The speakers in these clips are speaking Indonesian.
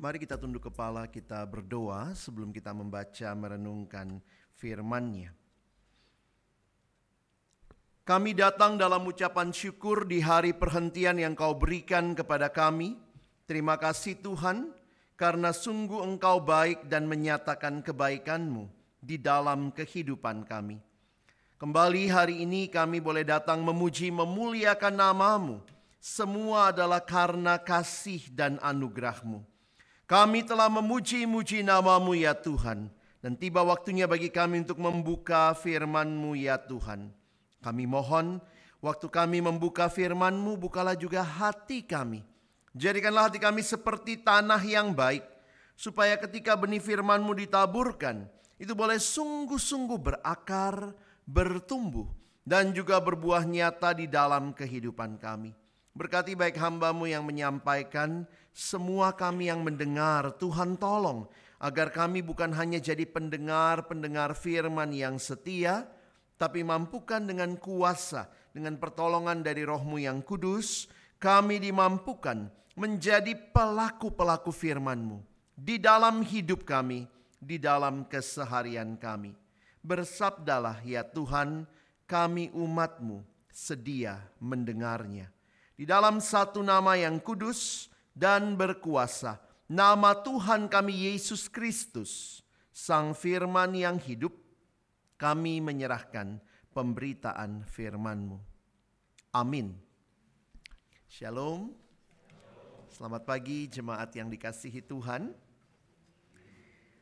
Mari kita tunduk kepala, kita berdoa sebelum kita membaca merenungkan firman-Nya. Kami datang dalam ucapan syukur di hari perhentian yang Kau berikan kepada kami. Terima kasih Tuhan, karena sungguh Engkau baik dan menyatakan kebaikan-Mu di dalam kehidupan kami. Kembali hari ini kami boleh datang memuji memuliakan nama-Mu. Semua adalah karena kasih dan anugerah-Mu. Kami telah memuji-muji nama-Mu ya Tuhan, dan tiba waktunya bagi kami untuk membuka firman-Mu ya Tuhan. Kami mohon, waktu kami membuka firman-Mu, bukalah juga hati kami. Jadikanlah hati kami seperti tanah yang baik, supaya ketika benih firman-Mu ditaburkan, itu boleh sungguh-sungguh berakar, bertumbuh, dan juga berbuah nyata di dalam kehidupan kami. Berkati baik hamba-Mu yang menyampaikan, semua kami yang mendengar, Tuhan tolong, agar kami bukan hanya jadi pendengar-pendengar firman yang setia, tapi mampukan dengan kuasa, dengan pertolongan dari Roh-Mu yang kudus, kami dimampukan menjadi pelaku-pelaku firman-Mu di dalam hidup kami, di dalam keseharian kami. Bersabdalah ya Tuhan, kami umat-Mu sedia mendengarnya. Di dalam satu nama yang kudus dan berkuasa, nama Tuhan kami Yesus Kristus, Sang Firman yang hidup, kami menyerahkan pemberitaan firman-Mu. Amin. Shalom. Selamat pagi jemaat yang dikasihi Tuhan.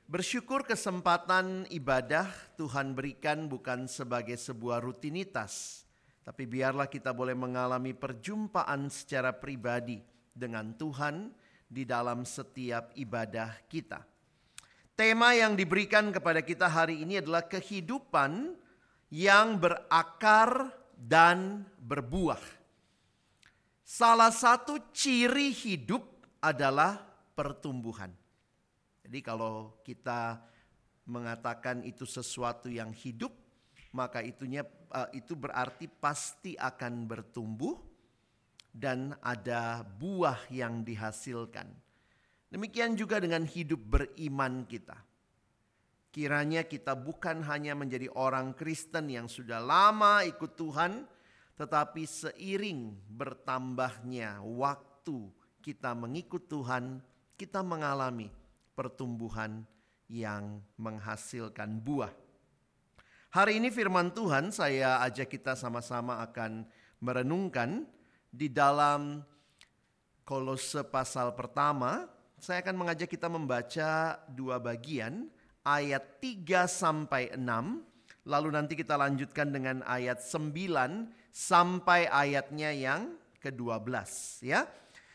Bersyukur kesempatan ibadah Tuhan berikan bukan sebagai sebuah rutinitas, tapi biarlah kita boleh mengalami perjumpaan secara pribadi dengan Tuhan di dalam setiap ibadah kita. Tema yang diberikan kepada kita hari ini adalah kehidupan yang berakar dan berbuah. Salah satu ciri hidup adalah pertumbuhan. Jadi kalau kita mengatakan itu sesuatu yang hidup, maka itu berarti pasti akan bertumbuh dan ada buah yang dihasilkan. Demikian juga dengan hidup beriman kita. Kiranya kita bukan hanya menjadi orang Kristen yang sudah lama ikut Tuhan, tetapi seiring bertambahnya waktu kita mengikut Tuhan, kita mengalami pertumbuhan yang menghasilkan buah. Hari ini firman Tuhan saya ajak kita sama-sama akan merenungkan di dalam Kolose pasal pertama. Saya akan mengajak kita membaca dua bagian, ayat 3 sampai 6, lalu nanti kita lanjutkan dengan ayat 9 sampai ayatnya yang ke-12 ya.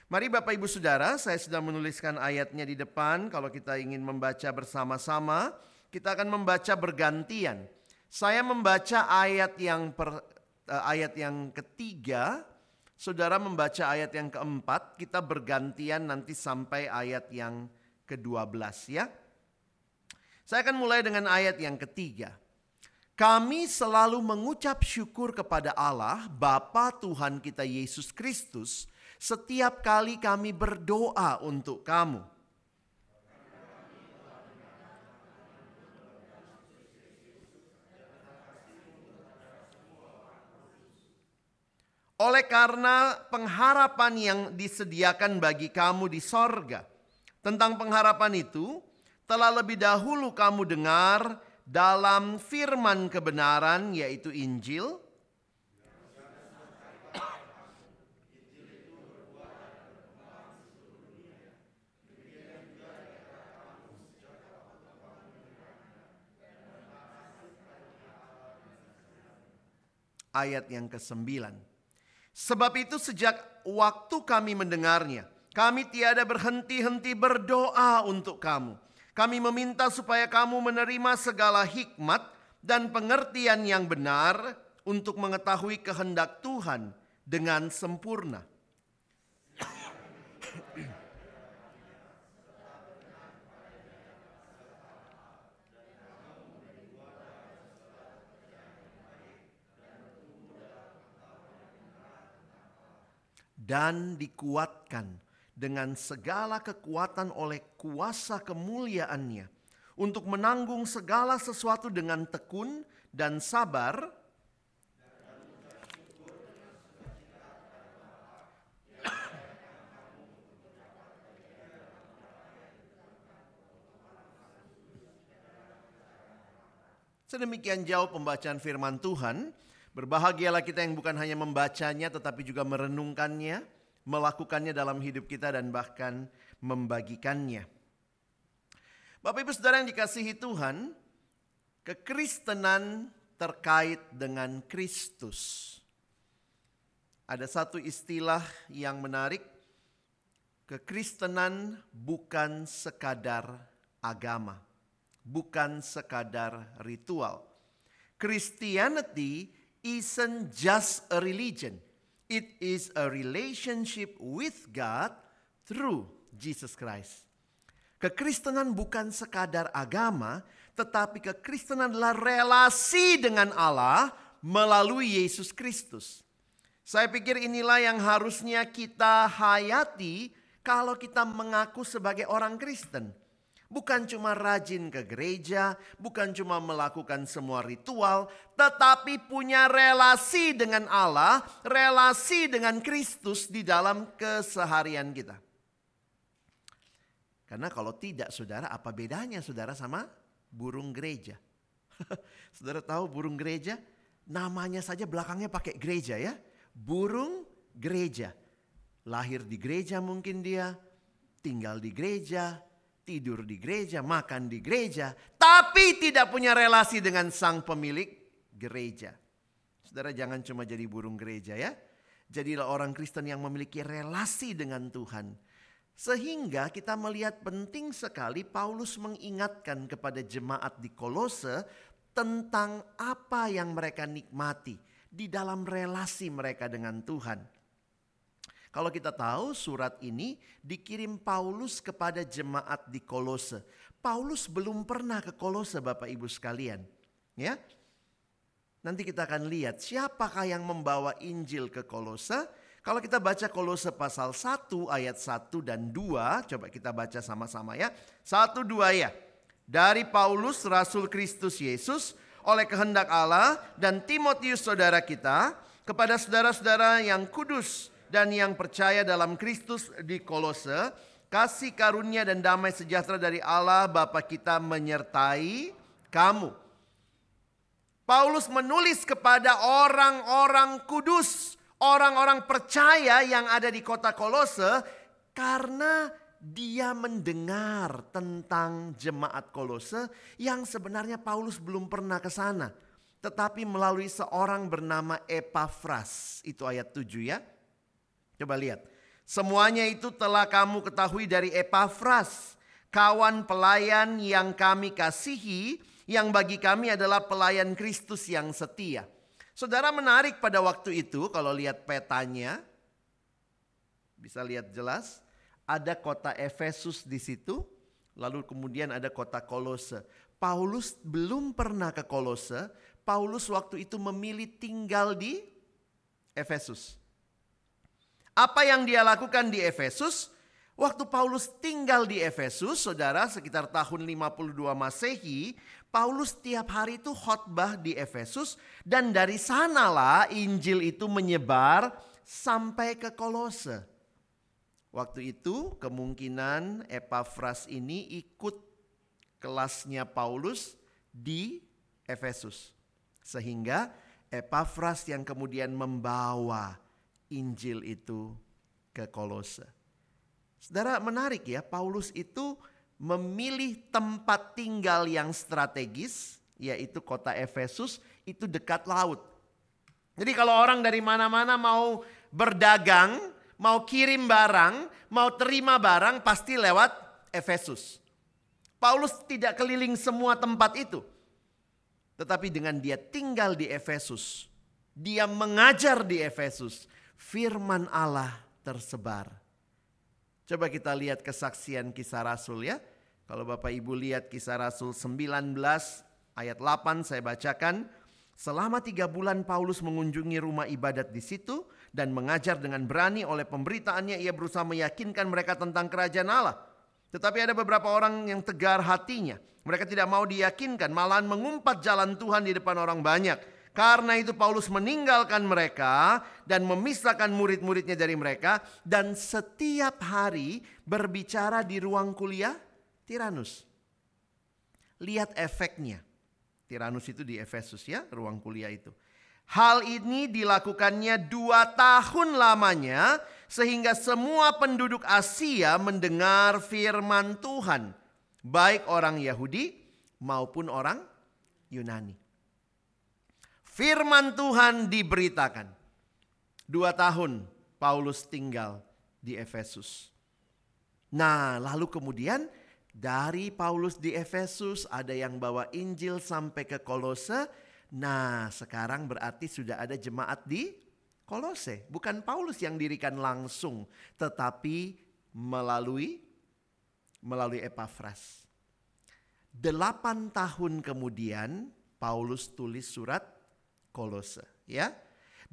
Mari Bapak Ibu Saudara, saya sudah menuliskan ayatnya di depan. Kalau kita ingin membaca bersama-sama, kita akan membaca bergantian. Saya membaca ayat yang ketiga, saudara membaca ayat yang keempat, kita bergantian nanti sampai ayat yang ke-12 ya. Saya akan mulai dengan ayat yang ketiga. Kami selalu mengucap syukur kepada Allah, Bapa Tuhan kita Yesus Kristus, setiap kali kami berdoa untuk kamu. Oleh karena pengharapan yang disediakan bagi kamu di sorga. Tentang pengharapan itu, telah lebih dahulu kamu dengar dalam firman kebenaran, yaitu Injil. Ayat yang ke-9. Sebab itu sejak waktu kami mendengarnya, kami tiada berhenti-henti berdoa untuk kamu. Kami meminta supaya kamu menerima segala hikmat dan pengertian yang benar untuk mengetahui kehendak Tuhan dengan sempurna. Dan dikuatkan dengan segala kekuatan oleh kuasa kemuliaan-Nya, untuk menanggung segala sesuatu dengan tekun dan sabar, sedemikian jauh pembacaan firman Tuhan. Berbahagialah kita yang bukan hanya membacanya tetapi juga merenungkannya, melakukannya dalam hidup kita dan bahkan membagikannya. Bapak Ibu Saudara yang dikasihi Tuhan, kekristenan terkait dengan Kristus. Ada satu istilah yang menarik, kekristenan bukan sekadar agama, bukan sekadar ritual. Christianity isn't just a religion. It is a relationship with God through Jesus Christ. Kekristenan bukan sekadar agama, tetapi kekristenan adalah relasi dengan Allah melalui Yesus Kristus. Saya pikir inilah yang harusnya kita hayati kalau kita mengaku sebagai orang Kristen. Bukan cuma rajin ke gereja, bukan cuma melakukan semua ritual, tetapi punya relasi dengan Allah, relasi dengan Kristus di dalam keseharian kita. Karena kalau tidak, saudara, apa bedanya saudara sama burung gereja? Saudara tahu burung gereja? Namanya saja belakangnya pakai gereja ya. Burung gereja. Lahir di gereja mungkin dia, tinggal di gereja, tidur di gereja, makan di gereja, tapi tidak punya relasi dengan sang pemilik gereja. Saudara jangan cuma jadi burung gereja ya. Jadilah orang Kristen yang memiliki relasi dengan Tuhan. Sehingga kita melihat penting sekali Paulus mengingatkan kepada jemaat di Kolose tentang apa yang mereka nikmati di dalam relasi mereka dengan Tuhan. Kalau kita tahu surat ini dikirim Paulus kepada jemaat di Kolose. Paulus belum pernah ke Kolose Bapak Ibu sekalian. Ya. Nanti kita akan lihat siapakah yang membawa Injil ke Kolose. Kalau kita baca Kolose pasal 1 ayat 1 dan 2. Coba kita baca sama-sama ya. 1, 2 ya. Dari Paulus Rasul Kristus Yesus oleh kehendak Allah dan Timotius saudara kita. Kepada saudara-saudara yang kudus dan yang percaya dalam Kristus di Kolose, kasih karunia dan damai sejahtera dari Allah Bapa kita menyertai kamu. Paulus menulis kepada orang-orang kudus, orang-orang percaya yang ada di kota Kolose, karena dia mendengar tentang jemaat Kolose yang sebenarnya Paulus belum pernah ke sana, tetapi melalui seorang bernama Epafras. Itu ayat 7 ya. Coba lihat. Semuanya itu telah kamu ketahui dari Epafras, kawan pelayan yang kami kasihi, yang bagi kami adalah pelayan Kristus yang setia. Saudara, menarik pada waktu itu kalau lihat petanya, bisa lihat jelas, ada kota Efesus di situ, lalu kemudian ada kota Kolose. Paulus belum pernah ke Kolose, Paulus waktu itu memilih tinggal di Efesus. Apa yang dia lakukan di Efesus? Waktu Paulus tinggal di Efesus, saudara, sekitar tahun 52 Masehi, Paulus tiap hari itu khotbah di Efesus dan dari sanalah Injil itu menyebar sampai ke Kolose. Waktu itu kemungkinan Epafras ini ikut kelasnya Paulus di Efesus. Sehingga Epafras yang kemudian membawa Injil itu ke Kolose. Saudara, menarik ya, Paulus itu memilih tempat tinggal yang strategis, yaitu kota Efesus, itu dekat laut. Jadi kalau orang dari mana-mana mau berdagang, mau kirim barang, mau terima barang, pasti lewat Efesus. Paulus tidak keliling semua tempat itu. Tetapi dengan dia tinggal di Efesus, dia mengajar di Efesus, firman Allah tersebar. Coba kita lihat kesaksian Kisah Rasul ya. Kalau Bapak Ibu lihat Kisah Rasul 19 ayat 8 saya bacakan. Selama 3 bulan Paulus mengunjungi rumah ibadat di situ dan mengajar dengan berani. Oleh pemberitaannya ia berusaha meyakinkan mereka tentang kerajaan Allah. Tetapi ada beberapa orang yang tegar hatinya. Mereka tidak mau diyakinkan, malahan mengumpat jalan Tuhan di depan orang banyak. Karena itu Paulus meninggalkan mereka dan memisahkan murid-muridnya dari mereka. Dan setiap hari berbicara di ruang kuliah Tiranus. Lihat efeknya. Tiranus itu di Efesus ya, ruang kuliah itu. Hal ini dilakukannya 2 tahun lamanya sehingga semua penduduk Asia mendengar firman Tuhan. Baik orang Yahudi maupun orang Yunani. Firman Tuhan diberitakan. 2 tahun Paulus tinggal di Efesus. Nah, lalu kemudian dari Paulus di Efesus ada yang bawa Injil sampai ke Kolose. Nah, sekarang berarti sudah ada jemaat di Kolose. Bukan Paulus yang dirikan langsung, tetapi melalui Epafras. 8 tahun kemudian Paulus tulis surat Kolose, ya.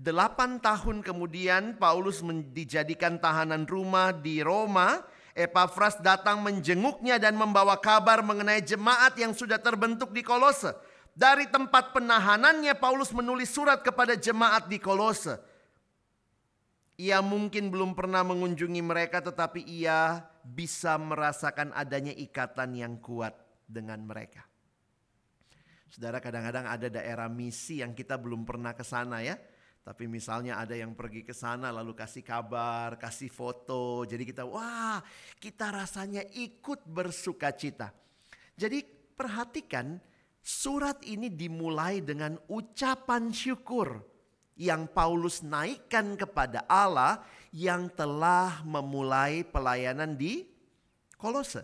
8 tahun kemudian Paulus dijadikan tahanan rumah di Roma. Epafras datang menjenguknya dan membawa kabar mengenai jemaat yang sudah terbentuk di Kolose. Dari tempat penahanannya Paulus menulis surat kepada jemaat di Kolose. Ia mungkin belum pernah mengunjungi mereka, tetapi ia bisa merasakan adanya ikatan yang kuat dengan mereka. Saudara, kadang-kadang ada daerah misi yang kita belum pernah ke sana ya. Tapi misalnya ada yang pergi ke sana lalu kasih kabar, kasih foto. Jadi kita rasanya ikut bersuka cita. Jadi perhatikan, surat ini dimulai dengan ucapan syukur yang Paulus naikkan kepada Allah yang telah memulai pelayanan di Kolose.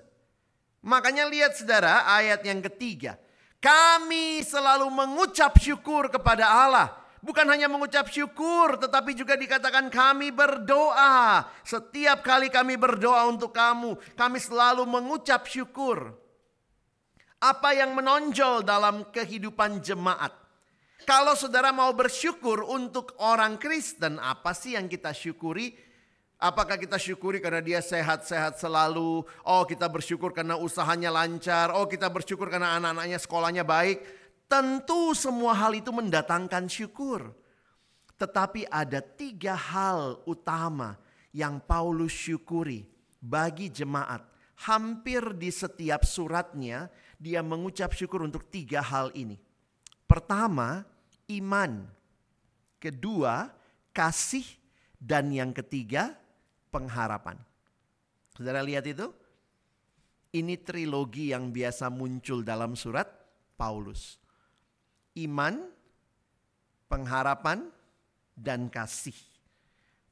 Makanya lihat saudara ayat yang ketiga. Kami selalu mengucap syukur kepada Allah. Bukan hanya mengucap syukur, tetapi juga dikatakan kami berdoa. Setiap kali kami berdoa untuk kamu, kami selalu mengucap syukur. Apa yang menonjol dalam kehidupan jemaat? Kalau saudara mau bersyukur untuk orang Kristen, apa sih yang kita syukuri? Apakah kita syukuri karena dia sehat-sehat selalu? Oh, kita bersyukur karena usahanya lancar. Oh, kita bersyukur karena anak-anaknya sekolahnya baik. Tentu semua hal itu mendatangkan syukur. Tetapi ada 3 hal utama yang Paulus syukuri bagi jemaat. Hampir di setiap suratnya dia mengucap syukur untuk 3 hal ini. Pertama, iman. Kedua, kasih. Dan yang ketiga, pengharapan. Saudara lihat itu? Ini trilogi yang biasa muncul dalam surat Paulus. Iman, pengharapan, dan kasih.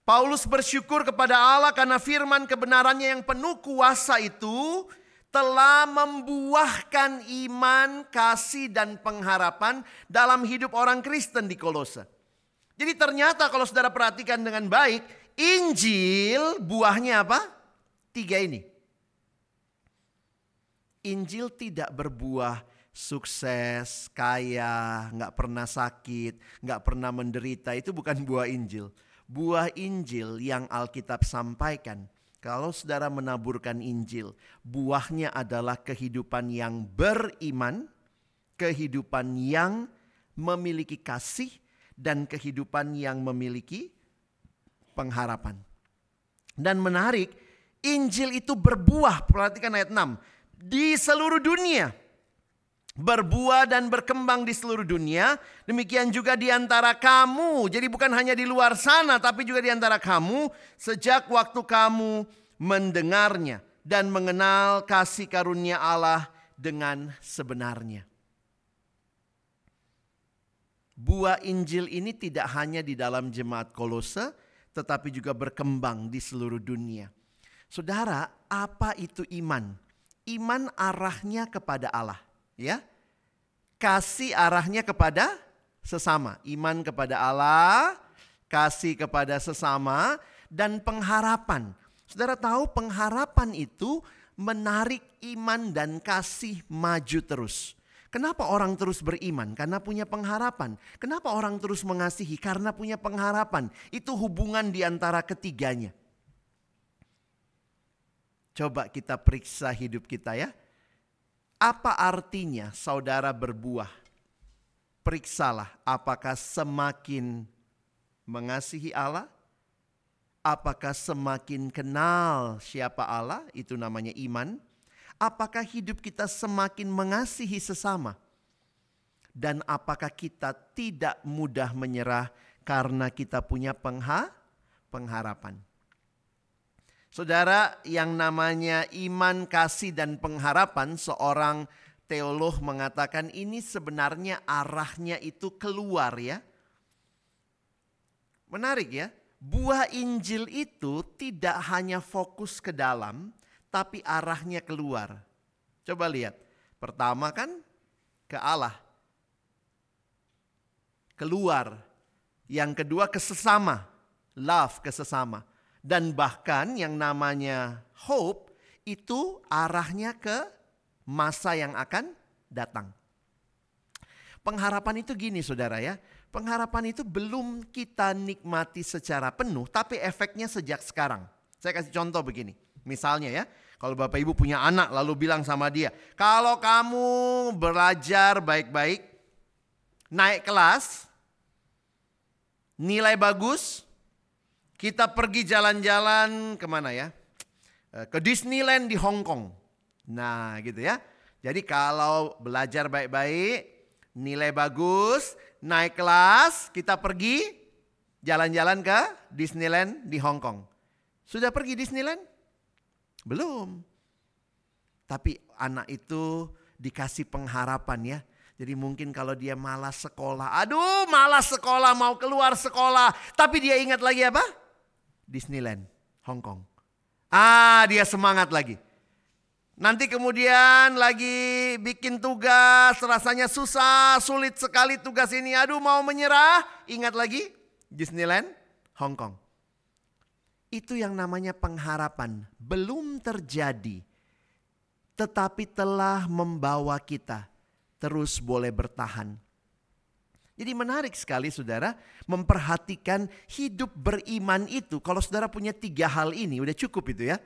Paulus bersyukur kepada Allah karena firman kebenarannya yang penuh kuasa itu telah membuahkan iman, kasih, dan pengharapan dalam hidup orang Kristen di Kolose. Jadi ternyata kalau saudara perhatikan dengan baik, Injil buahnya apa? 3 ini. Injil tidak berbuah sukses, kaya, gak pernah sakit, gak pernah menderita. Itu bukan buah Injil. Buah Injil yang Alkitab sampaikan. Kalau saudara menaburkan Injil, buahnya adalah kehidupan yang beriman, kehidupan yang memiliki kasih, dan kehidupan yang memiliki pengharapan. Dan menarik, Injil itu berbuah, perhatikan ayat 6, di seluruh dunia. Berbuah dan berkembang di seluruh dunia. Demikian juga di antara kamu. Jadi bukan hanya di luar sana, tapi juga di antara kamu. Sejak waktu kamu mendengarnya dan mengenal kasih karunia Allah dengan sebenarnya. Buah Injil ini tidak hanya di dalam jemaat Kolose, tetapi juga berkembang di seluruh dunia. Saudara, apa itu iman? Iman arahnya kepada Allah. Ya, kasih arahnya kepada sesama. Iman kepada Allah, kasih kepada sesama, dan pengharapan. Saudara tahu pengharapan itu menarik iman dan kasih maju terus. Kenapa orang terus beriman? Karena punya pengharapan. Kenapa orang terus mengasihi? Karena punya pengharapan. Itu hubungan di antara ketiganya. Coba kita periksa hidup kita ya. Apa artinya saudara berbuah? Periksalah apakah semakin mengasihi Allah? Apakah semakin kenal siapa Allah? Itu namanya iman. Apakah hidup kita semakin mengasihi sesama? Dan apakah kita tidak mudah menyerah karena kita punya pengharapan? Saudara, yang namanya iman, kasih, dan pengharapan, seorang teolog mengatakan ini sebenarnya arahnya itu keluar ya. Menarik ya, buah Injil itu tidak hanya fokus ke dalam, tapi arahnya keluar. Coba lihat. Pertama kan ke Allah. Keluar. Yang kedua ke sesama. Love ke sesama. Dan bahkan yang namanya hope itu arahnya ke masa yang akan datang. Pengharapan itu gini saudara ya. Pengharapan itu belum kita nikmati secara penuh, tapi efeknya sejak sekarang. Saya kasih contoh begini. Misalnya ya, kalau Bapak Ibu punya anak lalu bilang sama dia, kalau kamu belajar baik-baik, naik kelas, nilai bagus, kita pergi jalan-jalan kemana ya? Ke Disneyland di Hong Kong. Nah gitu ya. Jadi kalau belajar baik-baik, nilai bagus, naik kelas, kita pergi jalan-jalan ke Disneyland di Hong Kong. Sudah pergi Disneyland? Belum. Tapi anak itu dikasih pengharapan ya. Jadi mungkin kalau dia malas sekolah. Aduh malas sekolah, mau keluar sekolah. Tapi dia ingat lagi apa? Disneyland, Hong Kong. Dia semangat lagi. Nanti kemudian lagi bikin tugas, rasanya susah, sulit sekali tugas ini. Aduh mau menyerah, ingat lagi Disneyland, Hong Kong. Itu yang namanya pengharapan. Belum terjadi, tetapi telah membawa kita terus boleh bertahan. Jadi menarik sekali saudara memperhatikan hidup beriman itu. Kalau saudara punya 3 hal ini udah cukup itu ya.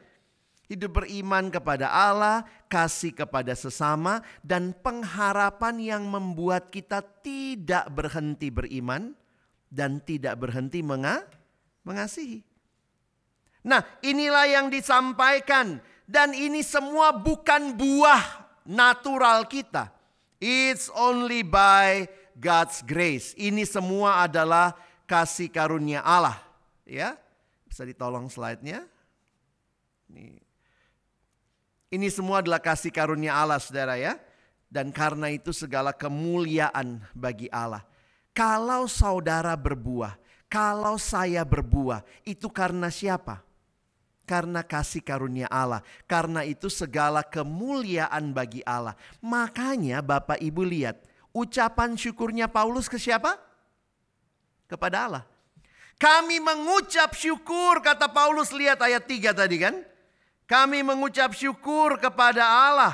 Hidup beriman kepada Allah, kasih kepada sesama, dan pengharapan yang membuat kita tidak berhenti beriman dan tidak berhenti mengasihi. Nah inilah yang disampaikan. Dan ini semua bukan buah natural kita. It's only by God's grace. Ini semua adalah kasih karunia Allah. Ya, bisa ditolong slide-nya. Ini semua adalah kasih karunia Allah saudara ya. Dan karena itu segala kemuliaan bagi Allah. Kalau saudara berbuah, kalau saya berbuah, itu karena siapa? Karena kasih karunia Allah. Karena itu segala kemuliaan bagi Allah. Makanya Bapak Ibu lihat. Ucapan syukurnya Paulus ke siapa? Kepada Allah. Kami mengucap syukur, kata Paulus, lihat ayat 3 tadi kan. Kami mengucap syukur kepada Allah.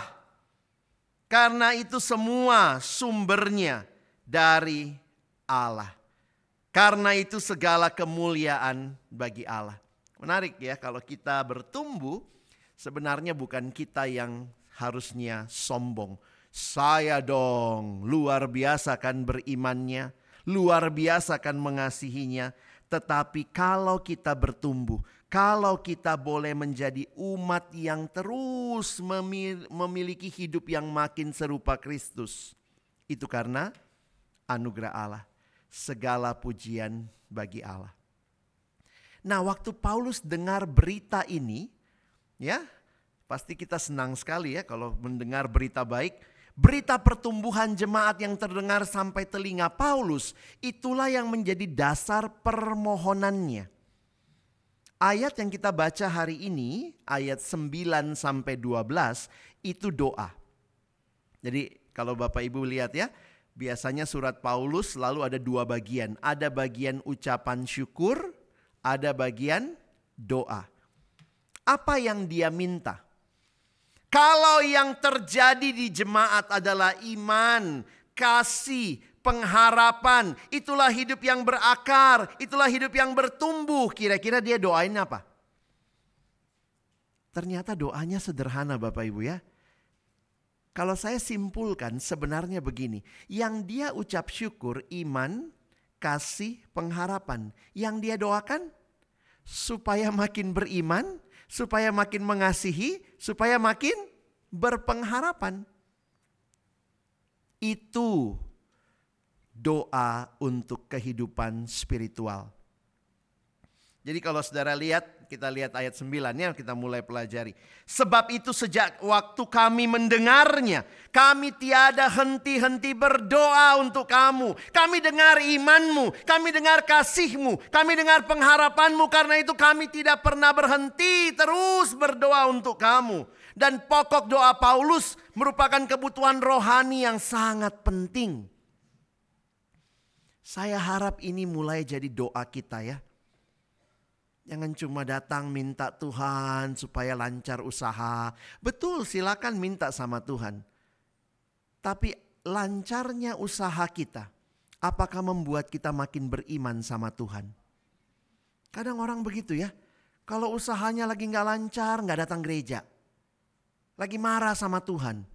Karena itu semua sumbernya dari Allah. Karena itu segala kemuliaan bagi Allah. Menarik ya, kalau kita bertumbuh, sebenarnya bukan kita yang harusnya sombong. Saya dong, luar biasa kan berimannya, luar biasa kan mengasihinya. Tetapi kalau kita bertumbuh, kalau kita boleh menjadi umat yang terus memiliki hidup yang makin serupa Kristus, itu karena anugerah Allah. Segala pujian bagi Allah. Nah, waktu Paulus dengar berita ini, ya, pasti kita senang sekali ya kalau mendengar berita baik. Berita pertumbuhan jemaat yang terdengar sampai telinga Paulus, itulah yang menjadi dasar permohonannya. Ayat yang kita baca hari ini, ayat 9 sampai 12, itu doa. Jadi kalau Bapak Ibu lihat ya, biasanya surat Paulus selalu ada 2 bagian. Ada bagian ucapan syukur, ada bagian doa. Apa yang dia minta? Kalau yang terjadi di jemaat adalah iman, kasih, pengharapan, itulah hidup yang berakar, itulah hidup yang bertumbuh. Kira-kira dia doain apa? Ternyata doanya sederhana Bapak Ibu ya. Kalau saya simpulkan sebenarnya begini. Yang dia ucap syukur, iman, kasih, pengharapan. Yang dia doakan supaya makin beriman, supaya makin mengasihi, supaya makin berpengharapan. Itu doa untuk kehidupan spiritual. Jadi kalau saudara lihat, kita lihat ayat 9-nya, kita mulai pelajari. Sebab itu sejak waktu kami mendengarnya, kami tiada henti-henti berdoa untuk kamu. Kami dengar imanmu, kami dengar kasihmu, kami dengar pengharapanmu. Karena itu kami tidak pernah berhenti terus berdoa untuk kamu. Dan pokok doa Paulus merupakan kebutuhan rohani yang sangat penting. Saya harap ini mulai jadi doa kita ya. Jangan cuma datang minta Tuhan supaya lancar usaha. Betul, silakan minta sama Tuhan. Tapi lancarnya usaha kita, apakah membuat kita makin beriman sama Tuhan? Kadang orang begitu ya. Kalau usahanya lagi gak lancar, gak datang gereja. Lagi marah sama Tuhan.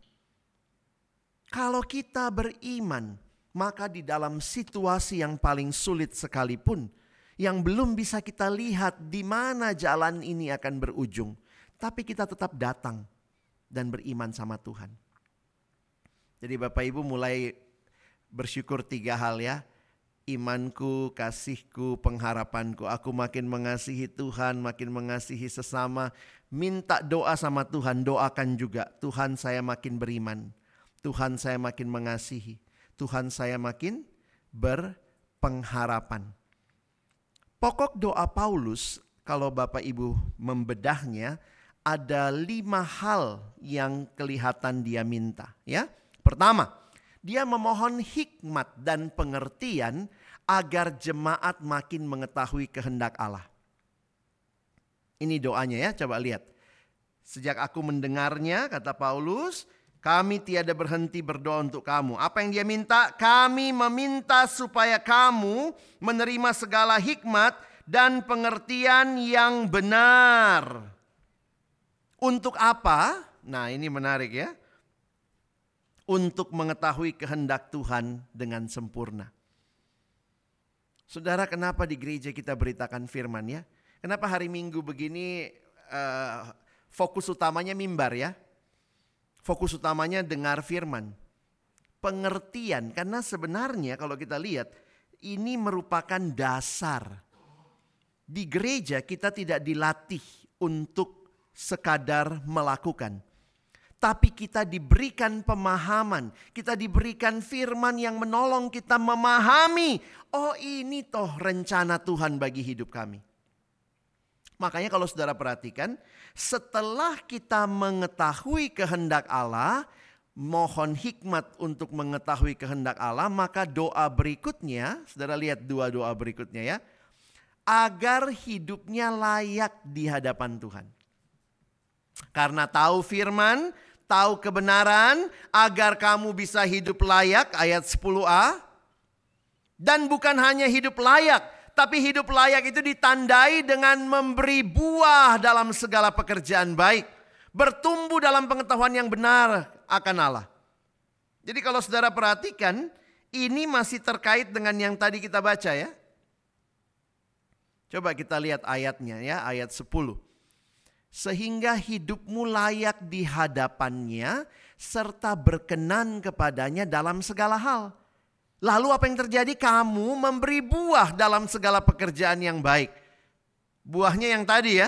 Kalau kita beriman, maka di dalam situasi yang paling sulit sekalipun, yang belum bisa kita lihat di mana jalan ini akan berujung, tapi kita tetap datang dan beriman sama Tuhan. Jadi Bapak Ibu mulai bersyukur 3 hal ya. Imanku, kasihku, pengharapanku. Aku makin mengasihi Tuhan, makin mengasihi sesama. Minta doa sama Tuhan, doakan juga. Tuhan, saya makin beriman. Tuhan, saya makin mengasihi. Tuhan, saya makin berpengharapan. Pokok doa Paulus, kalau Bapak Ibu membedahnya, ada 5 hal yang kelihatan dia minta. Ya, pertama, dia memohon hikmat dan pengertian agar jemaat makin mengetahui kehendak Allah. Ini doanya ya, coba lihat. Sejak aku mendengarnya, kata Paulus, kami tiada berhenti berdoa untuk kamu. Apa yang dia minta? Kami meminta supaya kamu menerima segala hikmat dan pengertian yang benar. Untuk apa? Nah, ini menarik ya. Untuk mengetahui kehendak Tuhan dengan sempurna. Saudara, kenapa di gereja kita beritakan firman ya? Kenapa hari Minggu begini fokus utamanya mimbar ya? Fokus utamanya dengar firman. Pengertian, karena sebenarnya kalau kita lihat ini merupakan dasar. Di gereja kita tidak dilatih untuk sekadar melakukan. Tapi kita diberikan pemahaman, kita diberikan firman yang menolong kita memahami. Oh, ini toh rencana Tuhan bagi hidup kami. Makanya kalau saudara perhatikan, setelah kita mengetahui kehendak Allah, mohon hikmat untuk mengetahui kehendak Allah, maka doa berikutnya, saudara lihat 2 doa berikutnya ya. Agar hidupnya layak di hadapan Tuhan. Karena tahu firman, tahu kebenaran, agar kamu bisa hidup layak, ayat 10a. Dan bukan hanya hidup layak, tapi hidup layak itu ditandai dengan memberi buah dalam segala pekerjaan baik. Bertumbuh dalam pengetahuan yang benar akan Allah. Jadi kalau saudara perhatikan, ini masih terkait dengan yang tadi kita baca ya. Coba kita lihat ayatnya ya, ayat 10. Sehingga hidupmu layak di hadapannya, serta berkenan kepadanya dalam segala hal. Lalu apa yang terjadi? Kamu memberi buah dalam segala pekerjaan yang baik. Buahnya yang tadi ya.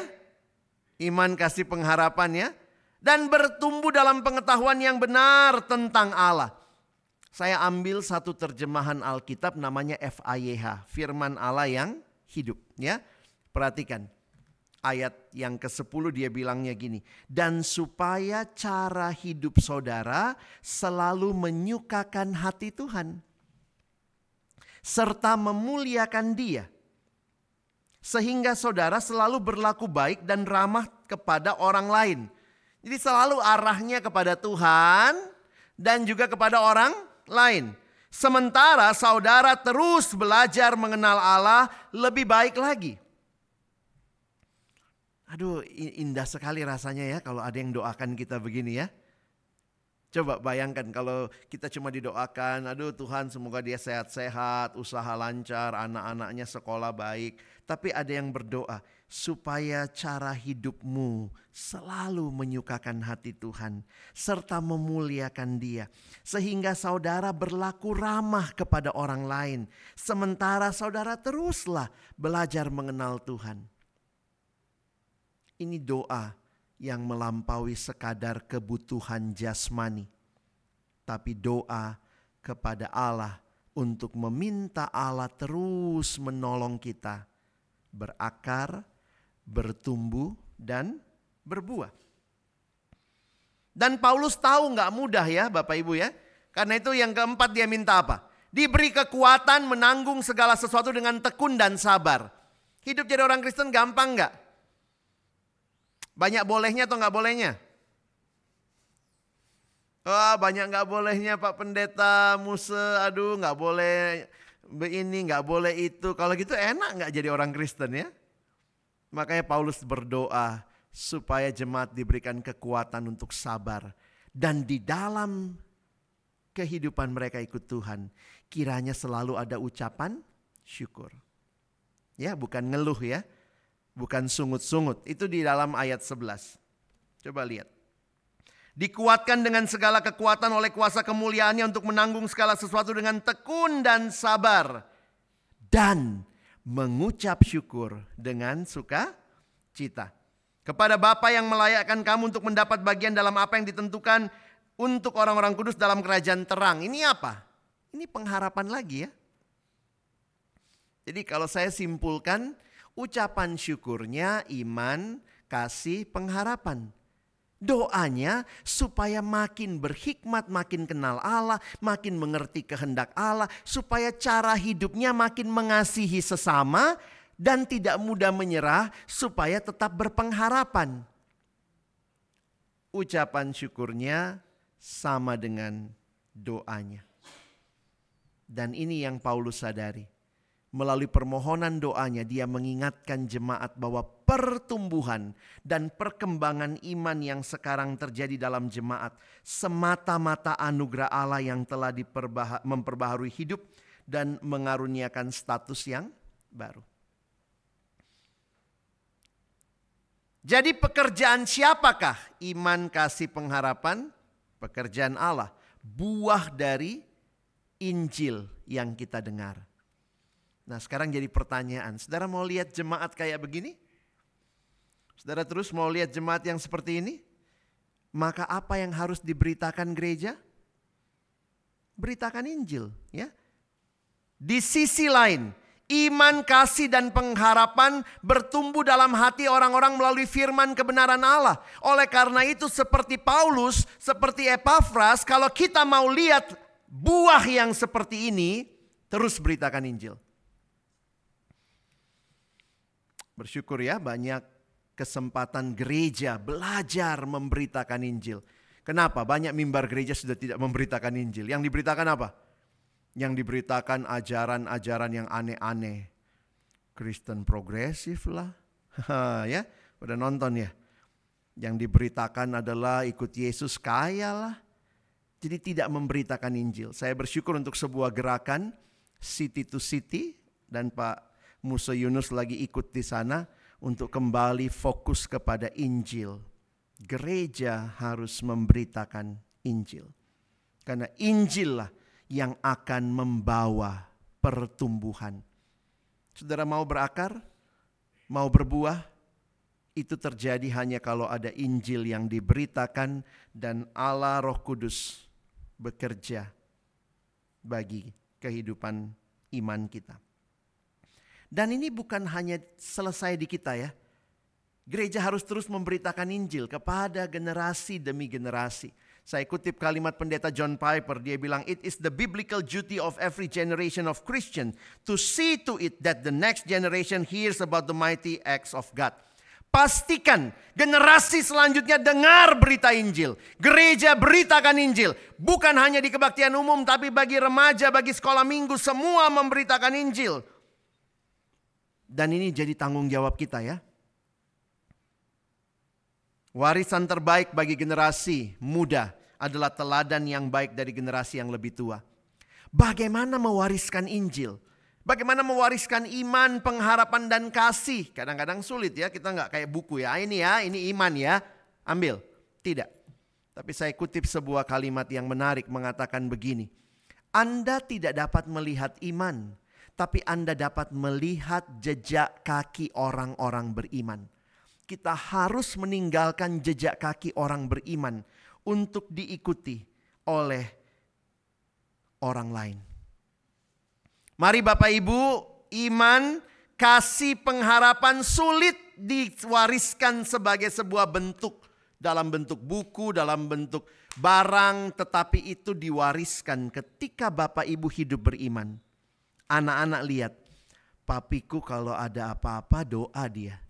Iman, kasih, pengharapan ya. Dan bertumbuh dalam pengetahuan yang benar tentang Allah. Saya ambil satu terjemahan Alkitab namanya FAYH. Firman Allah yang hidup ya. Perhatikan. Ayat yang ke-10 dia bilangnya gini. Dan supaya cara hidup saudara selalu menyukakan hati Tuhan. Serta memuliakan Dia. Sehingga saudara selalu berlaku baik dan ramah kepada orang lain. Jadi selalu arahnya kepada Tuhan dan juga kepada orang lain. Sementara saudara terus belajar mengenal Allah lebih baik lagi. Aduh, indah sekali rasanya ya kalau ada yang doakan kita begini ya. Coba bayangkan kalau kita cuma didoakan, aduh Tuhan semoga dia sehat-sehat, usaha lancar, anak-anaknya sekolah baik. Tapi ada yang berdoa supaya cara hidupmu selalu menyukakan hati Tuhan serta memuliakan Dia. Sehingga saudara berlaku ramah kepada orang lain. Sementara saudara teruslah belajar mengenal Tuhan. Ini doa yang melampaui sekadar kebutuhan jasmani. Tapi doa kepada Allah untuk meminta Allah terus menolong kita berakar, bertumbuh, dan berbuah. Dan Paulus tahu gak mudah ya Bapak Ibu ya. Karena itu yang keempat dia minta apa? Diberi kekuatan menanggung segala sesuatu dengan tekun dan sabar. Hidup jadi orang Kristen gampang gak? Banyak bolehnya atau gak bolehnya? Banyak gak bolehnya Pak Pendeta Muse. Aduh gak boleh ini, gak boleh itu. Kalau gitu enak gak jadi orang Kristen ya? Makanya Paulus berdoa supaya jemaat diberikan kekuatan untuk sabar. Dan di dalam kehidupan mereka ikut Tuhan, kiranya selalu ada ucapan syukur. Ya, bukan ngeluh ya. Bukan sungut-sungut. Itu di dalam ayat 11. Coba lihat. Dikuatkan dengan segala kekuatan oleh kuasa kemuliaannya untuk menanggung segala sesuatu dengan tekun dan sabar. Dan mengucap syukur dengan sukacita. Kepada Bapa yang melayakkan kamu untuk mendapat bagian dalam apa yang ditentukan untuk orang-orang kudus dalam kerajaan terang. Ini apa? Ini pengharapan lagi ya. Jadi kalau saya simpulkan, ucapan syukurnya iman, kasih, pengharapan. Doanya supaya makin berhikmat, makin kenal Allah, makin mengerti kehendak Allah. Supaya cara hidupnya makin mengasihi sesama dan tidak mudah menyerah supaya tetap berpengharapan. Ucapan syukurnya sama dengan doanya. Dan ini yang Paulus sadari. Melalui permohonan doanya dia mengingatkan jemaat bahwa pertumbuhan dan perkembangan iman yang sekarang terjadi dalam jemaat semata-mata anugerah Allah yang telah memperbaharui hidup dan mengaruniakan status yang baru. Jadi pekerjaan siapakah iman, kasih, pengharapan? Pekerjaan Allah, buah dari Injil yang kita dengar. Nah sekarang jadi pertanyaan, saudara mau lihat jemaat kayak begini? Saudara terus mau lihat jemaat yang seperti ini? Maka apa yang harus diberitakan gereja? Beritakan Injil ya. Di sisi lain, iman, kasih, dan pengharapan bertumbuh dalam hati orang-orang melalui firman kebenaran Allah. Oleh karena itu seperti Paulus, seperti Epafras, kalau kita mau lihat buah yang seperti ini, terus beritakan Injil. Bersyukur ya banyak kesempatan gereja belajar memberitakan Injil. Kenapa? Banyak mimbar gereja sudah tidak memberitakan Injil. Yang diberitakan apa? Yang diberitakan ajaran-ajaran yang aneh-aneh. Kristen progresif lah. Ya, udah nonton ya. Yang diberitakan adalah ikut Yesus kaya lah. Jadi tidak memberitakan Injil. Saya bersyukur untuk sebuah gerakan City to City. Dan Pak Musa Yunus lagi ikut di sana untuk kembali fokus kepada Injil. Gereja harus memberitakan Injil. Karena Injil lah yang akan membawa pertumbuhan. Saudara mau berakar, mau berbuah, itu terjadi hanya kalau ada Injil yang diberitakan dan Allah Roh Kudus bekerja bagi kehidupan iman kita. Dan ini bukan hanya selesai di kita ya. Gereja harus terus memberitakan Injil kepada generasi demi generasi. Saya kutip kalimat pendeta John Piper, dia bilang, "It is the biblical duty of every generation of Christian to see to it that the next generation hears about the mighty acts of God." pastikan generasi selanjutnya dengar berita Injil. Gereja beritakan Injil. Bukan hanya di kebaktian umum, tapi bagi remaja, bagi sekolah minggu, semua memberitakan Injil. Dan ini jadi tanggung jawab kita ya. Warisan terbaik bagi generasi muda adalah teladan yang baik dari generasi yang lebih tua. Bagaimana mewariskan Injil? Bagaimana mewariskan iman, pengharapan, dan kasih? Kadang-kadang sulit ya, kita nggak kayak buku ya. Ini iman ya, ambil. Tidak. Tapi saya kutip sebuah kalimat yang menarik mengatakan begini. Anda tidak dapat melihat iman, tapi Anda dapat melihat jejak kaki orang-orang beriman. Kita harus meninggalkan jejak kaki orang beriman untuk diikuti oleh orang lain. Mari Bapak Ibu, iman, kasih, pengharapan sulit diwariskan sebagai sebuah bentuk. Dalam bentuk buku, dalam bentuk barang. Tetapi itu diwariskan ketika Bapak Ibu hidup beriman. Anak-anak lihat, papiku kalau ada apa-apa doa dia.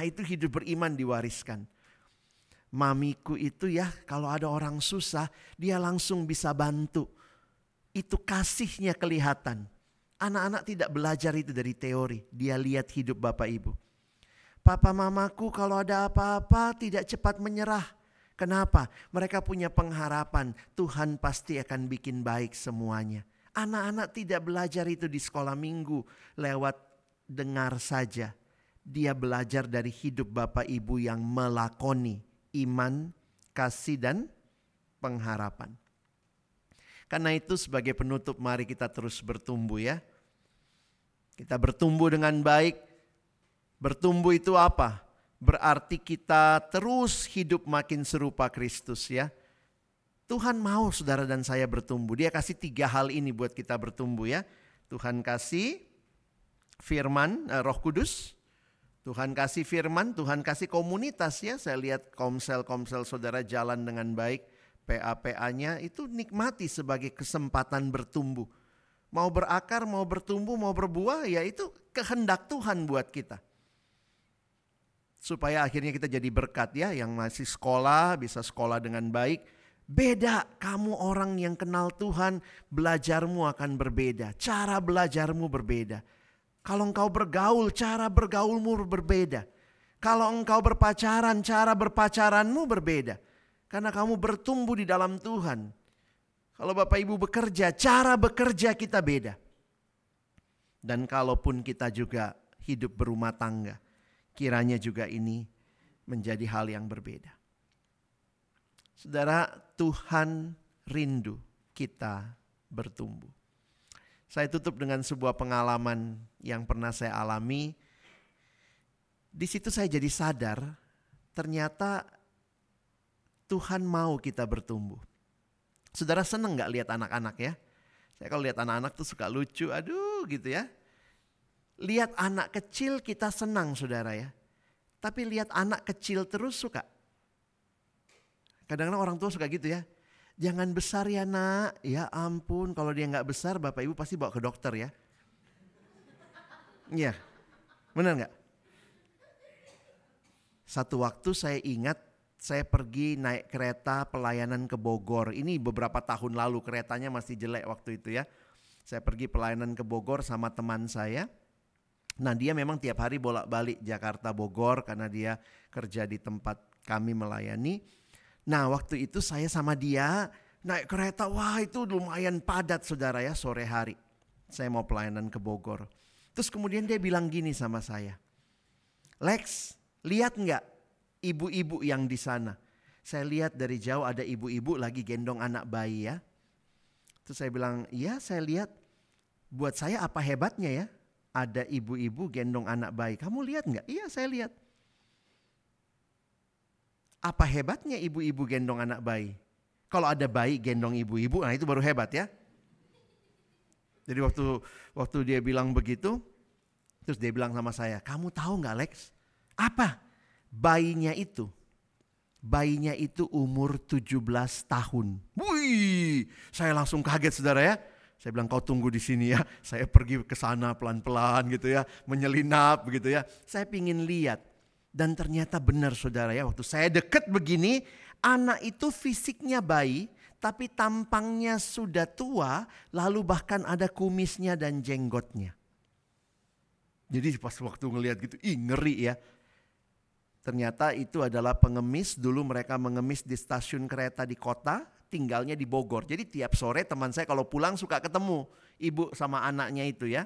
Itu hidup beriman diwariskan. Mamiku itu ya kalau ada orang susah dia langsung bisa bantu. Itu kasihnya kelihatan. Anak-anak tidak belajar itu dari teori. Dia lihat hidup Bapak Ibu. Papa mamaku kalau ada apa-apa tidak cepat menyerah. Kenapa? Mereka punya pengharapan. Tuhan pasti akan bikin baik semuanya. Anak-anak tidak belajar itu di sekolah minggu. Lewat dengar saja. Dia belajar dari hidup Bapak Ibu yang melakoni iman, kasih, dan pengharapan. Karena itu sebagai penutup mari kita terus bertumbuh ya. Kita bertumbuh dengan baik. Bertumbuh itu apa? Berarti kita terus hidup makin serupa Kristus ya. Tuhan mau saudara dan saya bertumbuh. Dia kasih 3 hal ini buat kita bertumbuh ya. Tuhan kasih firman, Roh Kudus. Tuhan kasih firman, Tuhan kasih komunitas ya. Saya lihat komsel-komsel saudara jalan dengan baik. PA-PA-nya itu nikmati sebagai kesempatan bertumbuh. Mau berakar, mau bertumbuh, mau berbuah, ya itu kehendak Tuhan buat kita. Supaya akhirnya kita jadi berkat ya, yang masih sekolah bisa sekolah dengan baik. Beda, kamu orang yang kenal Tuhan, belajarmu akan berbeda. Cara belajarmu berbeda. Kalau engkau bergaul, cara bergaulmu berbeda. Kalau engkau berpacaran, cara berpacaranmu berbeda. Karena kamu bertumbuh di dalam Tuhan. Kalau Bapak Ibu bekerja, cara bekerja kita beda. Dan kalaupun kita juga hidup berumah tangga, kiranya juga ini menjadi hal yang berbeda. Saudara, Tuhan rindu kita bertumbuh. Saya tutup dengan sebuah pengalaman yang pernah saya alami. Di situ saya jadi sadar, ternyata Tuhan mau kita bertumbuh. Saudara seneng gak lihat anak-anak ya? Saya kalau lihat anak-anak tuh suka lucu, aduh gitu ya. Lihat anak kecil kita senang saudara ya. Tapi lihat anak kecil terus suka. Kadang-kadang orang tua suka gitu ya. Jangan besar ya nak, ya ampun kalau dia gak besar Bapak Ibu pasti bawa ke dokter ya. Iya, benar gak? Satu waktu saya ingat, saya pergi naik kereta pelayanan ke Bogor. Ini beberapa tahun lalu, keretanya masih jelek waktu itu ya. Saya pergi pelayanan ke Bogor sama teman saya. Nah dia memang tiap hari bolak-balik Jakarta Bogor karena dia kerja di tempat kami melayani. Nah waktu itu saya sama dia naik kereta, wah itu lumayan padat saudara ya sore hari. Saya mau pelayanan ke Bogor. Terus kemudian dia bilang gini sama saya. Lex, lihat nggak ibu-ibu yang di sana? Saya lihat dari jauh ada ibu-ibu lagi gendong anak bayi ya. Terus saya bilang, iya saya lihat. Buat saya apa hebatnya ya? Ada ibu-ibu gendong anak bayi. Kamu lihat nggak? Iya saya lihat. Apa hebatnya ibu-ibu gendong anak bayi? Kalau ada bayi gendong ibu-ibu, nah itu baru hebat ya. Jadi waktu dia bilang begitu, terus dia bilang sama saya, kamu tahu nggak Lex? Apa? Bayinya itu umur 17 tahun. Wih, saya langsung kaget saudara ya. Saya bilang kau tunggu di sini ya. Saya pergi ke sana pelan-pelan gitu ya, menyelinap begitu ya. Saya pingin lihat Dan ternyata benar saudara ya, waktu saya deket begini, anak itu fisiknya bayi, tapi tampangnya sudah tua, lalu bahkan ada kumisnya dan jenggotnya. Jadi pas waktu ngelihat gitu, ngeri ya. Ternyata itu adalah pengemis, dulu mereka mengemis di stasiun kereta di kota, tinggalnya di Bogor. Jadi tiap sore teman saya kalau pulang suka ketemu ibu sama anaknya itu ya.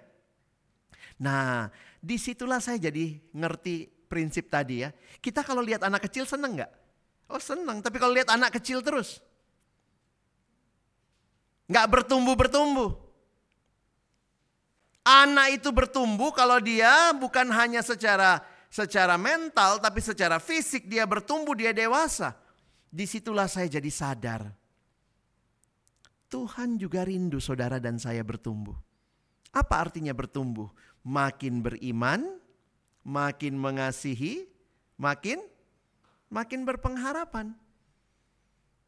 Nah, disitulah saya jadi ngerti prinsip tadi ya. Kita kalau lihat anak kecil seneng gak? Oh seneng, tapi kalau lihat anak kecil terus gak bertumbuh-bertumbuh. Anak itu bertumbuh kalau dia bukan hanya secara mental, tapi secara fisik dia bertumbuh, dia dewasa. Disitulah saya jadi sadar. Tuhan juga rindu saudara dan saya bertumbuh. Apa artinya bertumbuh? Makin beriman, makin mengasihi, makin berpengharapan.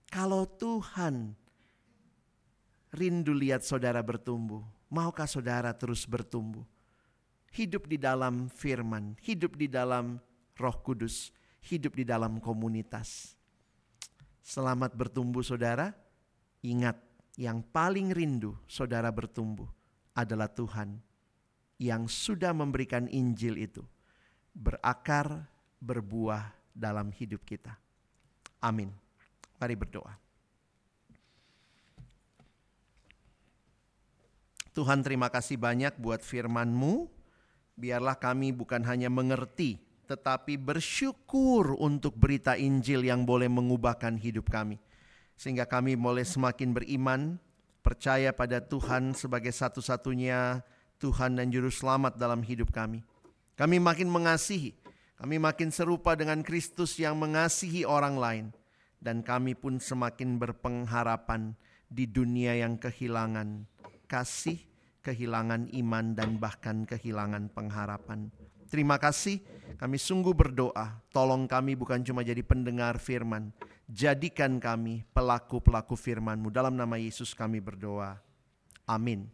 Kalau Tuhan rindu lihat saudara bertumbuh, maukah saudara terus bertumbuh? Hidup di dalam firman, hidup di dalam Roh Kudus, hidup di dalam komunitas. Selamat bertumbuh saudara. Ingat, yang paling rindu saudara bertumbuh adalah Tuhan yang sudah memberikan Injil itu berakar, berbuah dalam hidup kita. Amin. Mari berdoa. Tuhan, terima kasih banyak buat firman-Mu. Biarlah kami bukan hanya mengerti, tetapi bersyukur untuk berita Injil yang boleh mengubahkan hidup kami. Sehingga kami boleh semakin beriman, percaya pada Tuhan sebagai satu-satunya Tuhan dan Juru Selamat dalam hidup kami. Kami makin mengasihi, kami makin serupa dengan Kristus yang mengasihi orang lain. Dan kami pun semakin berpengharapan di dunia yang kehilangan kasih, kehilangan iman, dan bahkan kehilangan pengharapan. Terima kasih, kami sungguh berdoa. Tolong kami bukan cuma jadi pendengar firman, jadikan kami pelaku-pelaku firman-Mu. Dalam nama Yesus kami berdoa. Amin.